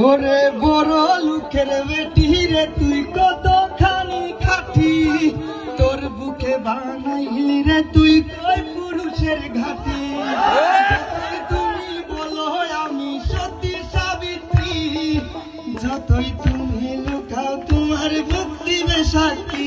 ওরে বড় লোকের বেটি রে তুই কতখানি খাটি, তোর বুকে বানাইলি রে তুই কই পুরুষের ঘাটি। তুমি বলো আমি সতী সাবিত্রী, যতই তুমি লুকাও তোমার বুক দিবে সাক্ষী।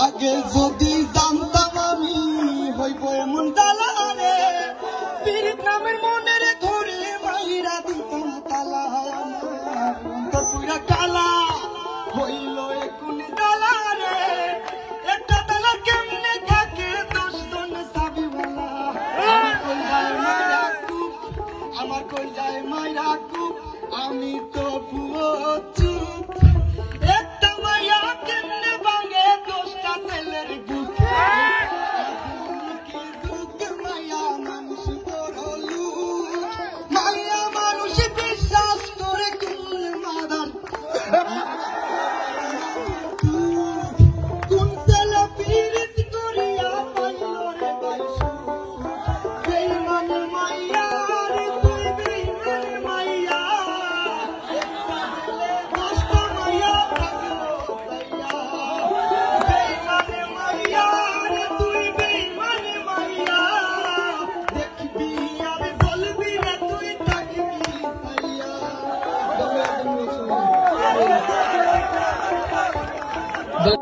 আগে যদি